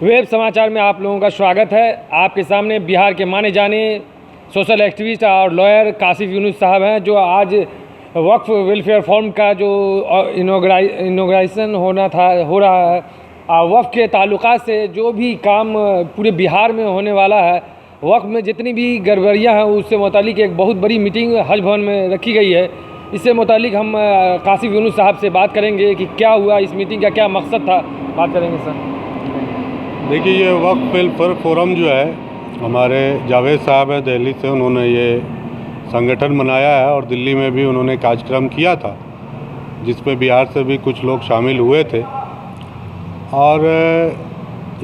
Web समाचार में आप लोगों का स्वागत है। आपके सामने बिहार के माने जाने सोशल एक्टिविस्ट और लॉयर काशिफ यूनुस साहब हैं, जो आज वक्फ वेलफेयर फॉर्म का जो इनॉग्रेशन हो रहा है। वक्फ के ताल्लुकात से जो भी काम पूरे बिहार में होने वाला है, वक्फ में जितनी भी गड़बड़ियाँ हैं उससे मुतालिक एक बहुत बड़ी मीटिंग हज भवन में रखी गई है। इससे मुतालिक हम काशिफ यूनुस साहब से बात करेंगे कि क्या हुआ, इस मीटिंग का क्या मकसद था, बात करेंगे सर। देखिए, ये वक्फ वेलफेयर फोरम जो है, हमारे जावेद साहब है दिल्ली से, उन्होंने ये संगठन बनाया है और दिल्ली में भी उन्होंने कार्यक्रम किया था जिसमें बिहार से भी कुछ लोग शामिल हुए थे। और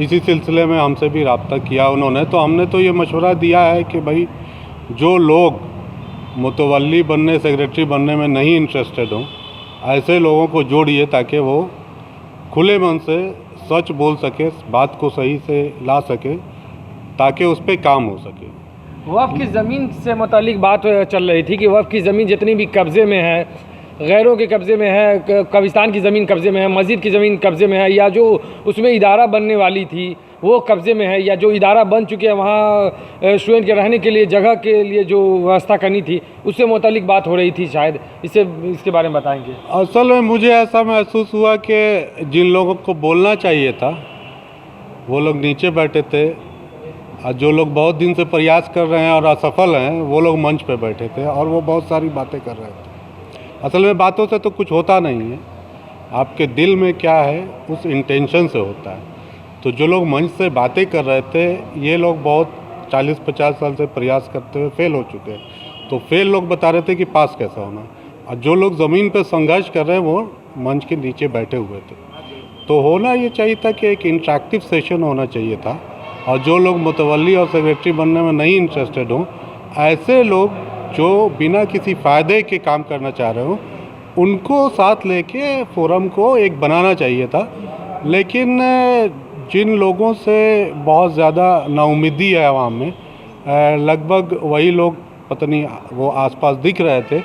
इसी सिलसिले में हमसे भी रब्ता किया उन्होंने। तो हमने तो ये मशवरा दिया है कि भाई जो लोग मुतवल्ली बनने, सेक्रेटरी बनने में नहीं इंटरेस्टेड हों, ऐसे लोगों को जोड़िए ताकि वो खुले मन से सच बोल सके, बात को सही से ला सके, ताकि उस पर काम हो सके। वक्फ की ज़मीन से मुतालिक बात चल रही थी कि वक्फ की ज़मीन जितनी भी कब्ज़े में है, गैरों के कब्ज़े में है, कब्रिस्तान की ज़मीन कब्ज़े में है, मस्जिद की ज़मीन कब्ज़े में है, या जो उसमें इदारा बनने वाली थी वो कब्ज़े में है, या जो इदारा बन चुके हैं वहाँ स्टूडेंट के रहने के लिए जगह के लिए जो व्यवस्था करनी थी, उससे मुतालिक बात हो रही थी शायद। इसके बारे में बताएंगे। असल में मुझे ऐसा महसूस हुआ कि जिन लोगों को बोलना चाहिए था वो लोग नीचे बैठे थे, और जो लोग बहुत दिन से प्रयास कर रहे हैं और असफल हैं वो लोग मंच पे बैठे थे और वो बहुत सारी बातें कर रहे थे। असल में बातों से तो कुछ होता नहीं है, आपके दिल में क्या है उस इंटेंशन से होता है। तो जो लोग मंच से बातें कर रहे थे, ये लोग बहुत 40-50 साल से प्रयास करते हुए फेल हो चुके हैं। तो फेल लोग बता रहे थे कि पास कैसा होना, और जो लोग ज़मीन पर संघर्ष कर रहे हैं वो मंच के नीचे बैठे हुए थे। तो होना ये चाहिए था कि एक इंटरेक्टिव सेशन होना चाहिए था, और जो लोग मुतवल्ली और सेक्रेटरी बनने में नहीं इंटरेस्टेड हों, ऐसे लोग जो बिना किसी फ़ायदे के काम करना चाह रहे हों, उनको साथ लेके फोरम को एक बनाना चाहिए था। लेकिन जिन लोगों से बहुत ज़्यादा नाउम्मीदी है आवाम में, लगभग वही लोग पता नहीं वो आसपास दिख रहे थे।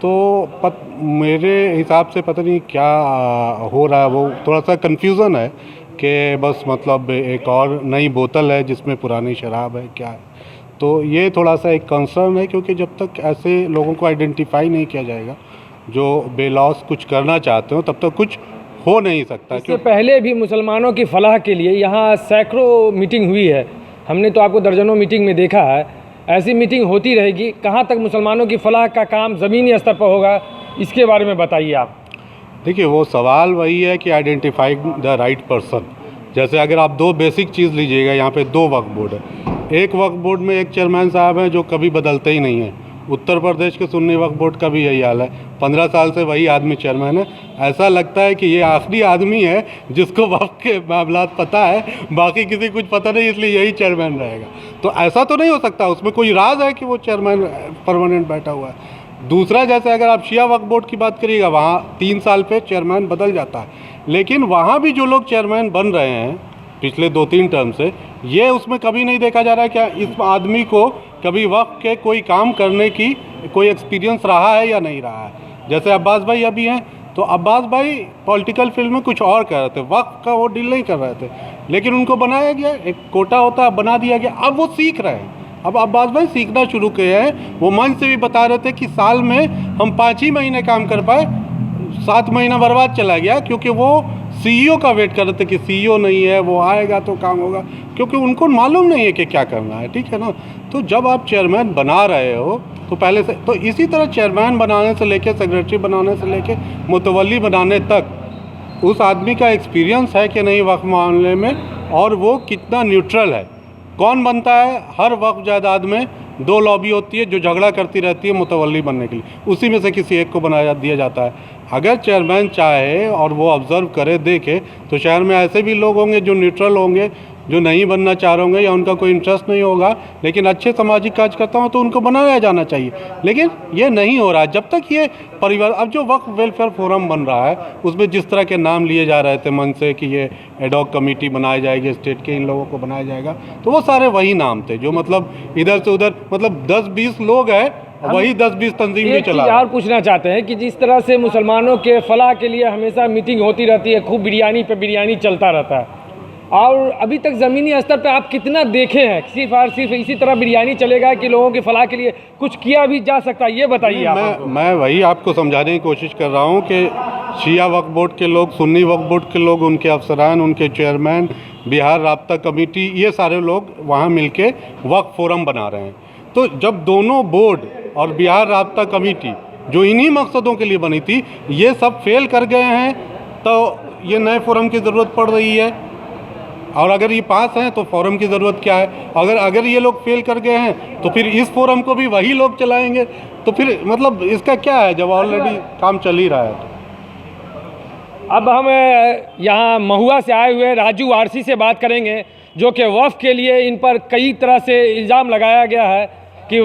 तो मेरे हिसाब से पता नहीं क्या हो रहा है, वो थोड़ा सा कन्फ्यूज़न है कि बस मतलब एक और नई बोतल है जिसमें पुरानी शराब है, क्या है। तो ये थोड़ा सा एक कंसर्न है, क्योंकि जब तक ऐसे लोगों को आइडेंटिफाई नहीं किया जाएगा जो बेलॉस कुछ करना चाहते हो, तब तक कुछ हो नहीं सकता। इससे पहले भी मुसलमानों की फलाह के लिए यहाँ सैकड़ों मीटिंग हुई है, हमने तो आपको दर्जनों मीटिंग में देखा है। ऐसी मीटिंग होती रहेगी। कहाँ तक मुसलमानों की फलाह का काम ज़मीनी स्तर पर होगा, इसके बारे में बताइए आप। देखिए, वो सवाल वही है कि आइडेंटिफाइंग द राइट पर्सन। जैसे अगर आप दो बेसिक चीज़ लीजिएगा, यहाँ पे दो वक्फ बोर्ड है। एक वक्फ बोर्ड में एक चेयरमैन साहब हैं जो कभी बदलते ही नहीं हैं। उत्तर प्रदेश के सुन्नी वक्फ बोर्ड का भी यही हाल है, 15 साल से वही आदमी चेयरमैन है। ऐसा लगता है कि ये आखिरी आदमी है जिसको वक्फ के मामलात पता है, बाकी किसी कुछ पता नहीं, इसलिए यही चेयरमैन रहेगा। तो ऐसा तो नहीं हो सकता, उसमें कोई राज है कि वो चेयरमैन परमानेंट बैठा हुआ है। दूसरा, जैसे अगर आप शिया वक्फ बोर्ड की बात करिएगा, वहाँ 3 साल पे चेयरमैन बदल जाता है। लेकिन वहाँ भी जो लोग चेयरमैन बन रहे हैं पिछले 2-3 टर्म से, ये उसमें कभी नहीं देखा जा रहा है क्या इस आदमी को कभी वक्फ के कोई काम करने की कोई एक्सपीरियंस रहा है या नहीं रहा है। जैसे अब्बास भाई अभी हैं, तो अब्बास भाई पॉलिटिकल फील्ड में कुछ और कर रहे थे, वक्फ का वो डील नहीं कर रहे थे, लेकिन उनको बनाया गया, एक कोटा होता है बना दिया गया। अब वो सीख रहे हैं, अब अब्बास भाई सीखना शुरू किए हैं। वो मंच से भी बता रहे थे कि साल में हम 5 ही महीने काम कर पाए, 7 महीना बर्बाद चला गया, क्योंकि वो सीईओ का वेट कर रहे थे कि सीईओ नहीं है, वो आएगा तो काम होगा, क्योंकि उनको मालूम नहीं है कि क्या करना है। ठीक है ना। तो जब आप चेयरमैन बना रहे हो तो पहले से, तो इसी तरह चेयरमैन बनाने से लेके सेक्रेटरी बनाने से लेके मुतवल्ली बनाने तक उस आदमी का एक्सपीरियंस है कि नहीं वक्फ मामले में, और वो कितना न्यूट्रल है। कौन बनता है, हर वक्फ जायदाद में 2 लॉबी होती है जो झगड़ा करती रहती है मुतवल्ली बनने के लिए, उसी में से किसी एक को बनाया दिया जाता है। अगर चेयरमैन चाहे और वो ऑब्ज़र्व करे, देखे, तो शहर में ऐसे भी लोग होंगे जो न्यूट्रल होंगे, जो नहीं बनना चाह रहे होंगे या उनका कोई इंटरेस्ट नहीं होगा, लेकिन अच्छे सामाजिक कार्यकर्ता हो तो उनको बनाया जाना चाहिए। लेकिन ये नहीं हो रहा है। जब तक ये परिवार, अब जो वक्फ वेलफेयर फोरम बन रहा है उसमें जिस तरह के नाम लिए जा रहे थे मन से कि ये एडॉक कमेटी बनाई जाएगी, स्टेट के इन लोगों को बनाया जाएगा, तो वो सारे वही नाम थे जो मतलब इधर से उधर, मतलब 10-20 लोग हैं, वही 10-20 तंजीम भी चला। और पूछना चाहते हैं कि जिस तरह से मुसलमानों के फलाह के लिए हमेशा मीटिंग होती रहती है, खूब बिरयानी पे बिरयानी चलता रहता है, और अभी तक ज़मीनी स्तर पे आप कितना देखे हैं, सिर्फ और सिर्फ इसी तरह बिरयानी चलेगा कि लोगों की फलाह के लिए कुछ किया भी जा सकता है, ये बताइए आप हमको। मैं वही आपको समझाने की कोशिश कर रहा हूँ कि शिया वक्फ बोर्ड के लोग, सुन्नी वक्फ बोर्ड के लोग, उनके अफसरान, उनके चेयरमैन, बिहार राब्ता कमेटी, ये सारे लोग वहाँ मिलके वक्फ फोरम बना रहे हैं। तो जब दोनों बोर्ड और बिहार राब्ता कमेटी जो इन्हीं मकसदों के लिए बनी थी, ये सब फेल कर गए हैं, तो ये नए फोरम की ज़रूरत पड़ रही है। और अगर ये पास हैं तो फोरम की ज़रूरत क्या है? अगर ये लोग फेल कर गए हैं तो फिर इस फोरम को भी वही लोग चलाएंगे, तो फिर मतलब इसका क्या है जब ऑलरेडी काम चल ही रहा है। अब हम यहाँ महुआ से आए हुए राजू आरसी से बात करेंगे, जो कि वक्फ के लिए इन पर कई तरह से इल्ज़ाम लगाया गया है कि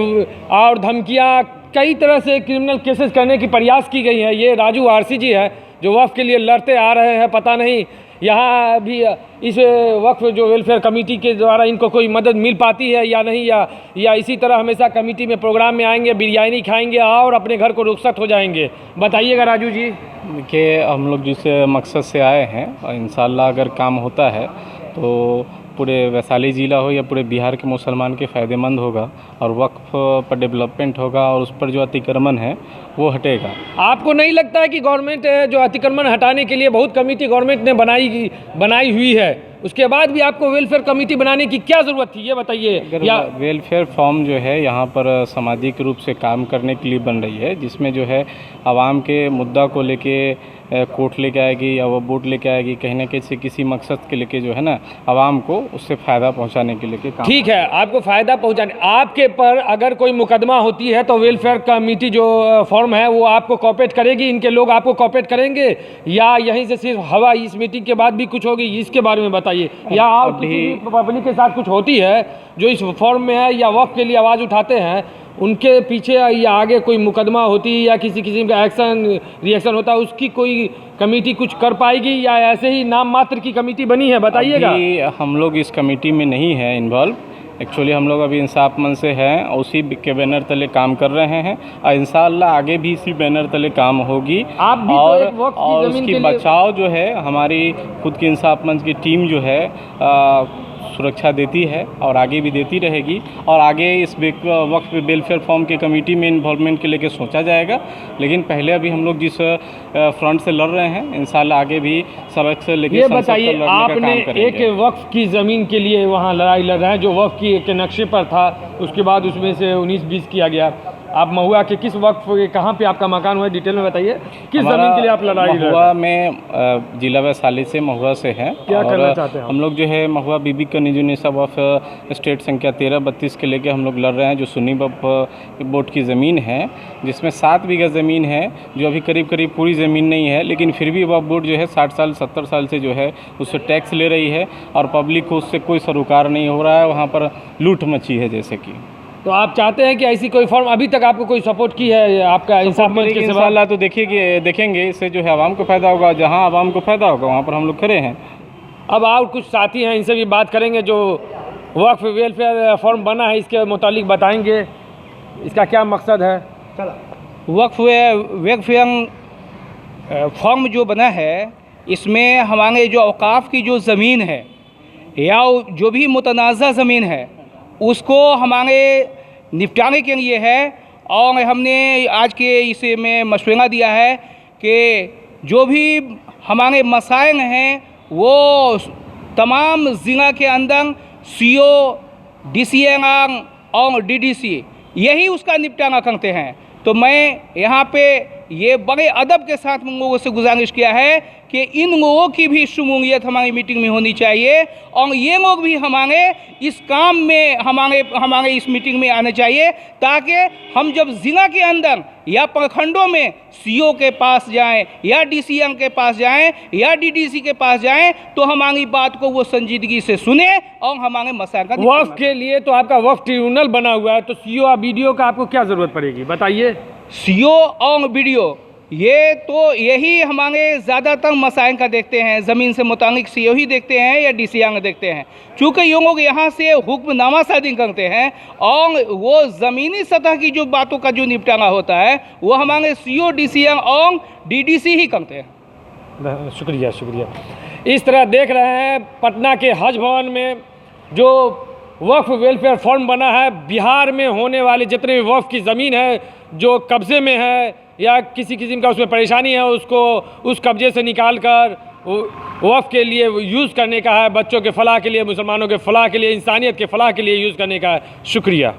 और धमकियाँ, कई तरह से क्रिमिनल केसेस करने की प्रयास की गई है। ये राजू आरसी जी है जो वक्फ के लिए लड़ते आ रहे हैं। पता नहीं यहाँ भी इस वक्फ जो वेलफेयर कमेटी के द्वारा इनको कोई मदद मिल पाती है या नहीं, या इसी तरह हमेशा कमेटी में प्रोग्राम में आएंगे, बिरयानी खाएंगे और अपने घर को रुखसत हो जाएंगे। बताइएगा राजू जी। देखिए, हम लोग जिस मकसद से आए हैं और इंशाल्लाह अगर काम होता है तो पूरे वैशाली ज़िला हो या पूरे बिहार के मुसलमान के फ़ायदेमंद होगा और वक्फ पर डेवलपमेंट होगा और उस पर जो अतिक्रमण है वो हटेगा। आपको नहीं लगता है कि गवर्नमेंट जो अतिक्रमण हटाने के लिए बहुत कमेटी गवर्नमेंट ने बनाई हुई है, उसके बाद भी आपको वेलफेयर कमेटी बनाने की क्या ज़रूरत थी, ये बताइए। या वेलफेयर फॉर्म जो है यहाँ पर सामाजिक रूप से काम करने के लिए बन रही है, जिसमें जो है आवाम के मुद्दा को लेके कोर्ट लेके आएगी या वो बोर्ड लेके आएगी, कहीं ना कहीं से किसी मकसद के लेके जो है ना आवाम को उससे फ़ायदा पहुँचाने के लेके काम। ठीक है, आपको फ़ायदा पहुँचाने, आपके पर अगर कोई मुकदमा होती है तो वेलफेयर कमेटी जो फॉर्म है वो आपको कॉपरेट करेगी, इनके लोग आपको कॉपरेट करेंगे, या यहीं से सिर्फ हवा इस मीटिंग के बाद भी कुछ होगी, इसके बारे में बताइए। या और पब्लिक के साथ कुछ होती है जो इस फॉर्म में है या वक्फ के लिए आवाज़ उठाते हैं, उनके पीछे या आगे कोई मुकदमा होती है या किसी किस्म का रिएक्शन होता है, उसकी कोई कमेटी कुछ कर पाएगी या ऐसे ही नाम मात्र की कमेटी बनी है, बताइएगा। हम लोग इस कमेटी में नहीं है इन्वॉल्व। एक्चुअली हम लोग अभी इंसाफ मंच से हैं, उसी के बैनर तले काम कर रहे हैं और इंशाअल्लाह आगे भी इसी बैनर तले काम होगी। आप भी और उसकी बचाव जो है हमारी खुद की इंसाफ मंच की टीम जो है सुरक्षा देती है और आगे भी देती रहेगी। और आगे इस वक्त वेलफेयर फॉर्म के कमेटी में इन्वॉल्वमेंट के लेके सोचा जाएगा, लेकिन पहले अभी हम लोग जिस फ्रंट से लड़ रहे हैं इंशाल्लाह आगे भी सड़क से लेके संसद तक लड़ने का काम करेंगे। आपने एक वक्फ की ज़मीन के लिए वहाँ लड़ाई लड़ रहे हैं जो वक्फ के नक्शे पर था, उसके बाद उसमें से 19-20 किया गया। आप महुआ के किस वक्त कहाँ पे आपका मकान हुआ है, डिटेल में बताइए। किस ज़मीन के लिए आप लड़ाई लड़ रहे हैं? महुआ में जिला वैशाली से महुआ से है। क्या करना चाहते हैं हम लोग जो है महुआ बीबी का निजुनिसब ऑफ स्टेट संख्या 1332 के लेके हम लोग लड़ रहे हैं, जो सुन्नी वक्फ बोर्ड की ज़मीन है, जिसमें 7 बीघा ज़मीन है, जो अभी करीब पूरी ज़मीन नहीं है, लेकिन फिर भी वक्फ बोर्ड जो है 60 साल 70 साल से जो है उससे टैक्स ले रही है और पब्लिक को उससे कोई सरोकार नहीं हो रहा है। वहाँ पर लूट मची है जैसे कि। तो आप चाहते हैं कि ऐसी कोई फॉर्म, अभी तक आपको कोई सपोर्ट की है आपका इंसाफ मंच के इंशाअल्लाह तो देखेंगे, इससे जो है आवाम को फ़ायदा होगा, जहां आवाम को फ़ायदा होगा वहां पर हम लोग खड़े हैं। अब और कुछ साथी हैं, इनसे भी बात करेंगे जो वक्फ वेलफेयर फॉर्म बना है, इसके मुतालिक बताएंगे इसका क्या मकसद है। वक्फ वेलफेयर फॉर्म जो बना है, इसमें हमारे जो औकाफ की जो ज़मीन है या जो भी मुतनाज़ा ज़मीन है उसको हमारे निपटाने के लिए है। और हमने आज के इसे में मशवरा दिया है कि जो भी हमारे मसाइल हैं वो तमाम ज़िला के अंदर CO, DCNR और DDC यही उसका निपटारा करते हैं। तो मैं यहाँ पे ये बड़े अदब के साथ लोगों से गुजारिश किया है कि इन लोगों की भी शमूलियत हमारी मीटिंग में होनी चाहिए और ये लोग भी हमारे इस काम में हमारे इस मीटिंग में आने चाहिए, ताकि हम जब ज़िला के अंदर या प्रखंडों में CO के पास जाएं या DCM के पास जाएं या DDC के पास जाएं तो हमारी बात को वो संजीदगी से सुने और हमारे मसाइल का। वक्फ के लिए तो आपका वक्फ ट्रिब्यूनल बना हुआ है, तो CO और BDO का आपको क्या ज़रूरत पड़ेगी, बताइए। CO और BDO ये तो यही हमारे ज़्यादातर मसाइल का देखते हैं, ज़मीन से मुतालिक CO ही देखते हैं या DCM देखते हैं। चूँकि ये लोग यहाँ से हुक्मनामा सादी करते हैं और वो ज़मीनी सतह की जो बातों का जो निपटारा होता है वो हमारे CO, DCM और DDC ही करते हैं। शुक्रिया। इस तरह देख रहे हैं पटना के हज भवन में जो वक्फ वेलफेयर फंड बना है, बिहार में होने वाले जितने भी वक्फ की ज़मीन है जो कब्ज़े में है या किसी किस्म का उसमें परेशानी है, उसको उस कब्ज़े से निकाल कर वक्फ के लिए यूज़ करने का है, बच्चों के फ़लाह के लिए, मुसलमानों के फ़लाह के लिए, इंसानियत के फ़लाह के लिए यूज़ करने का है। शुक्रिया।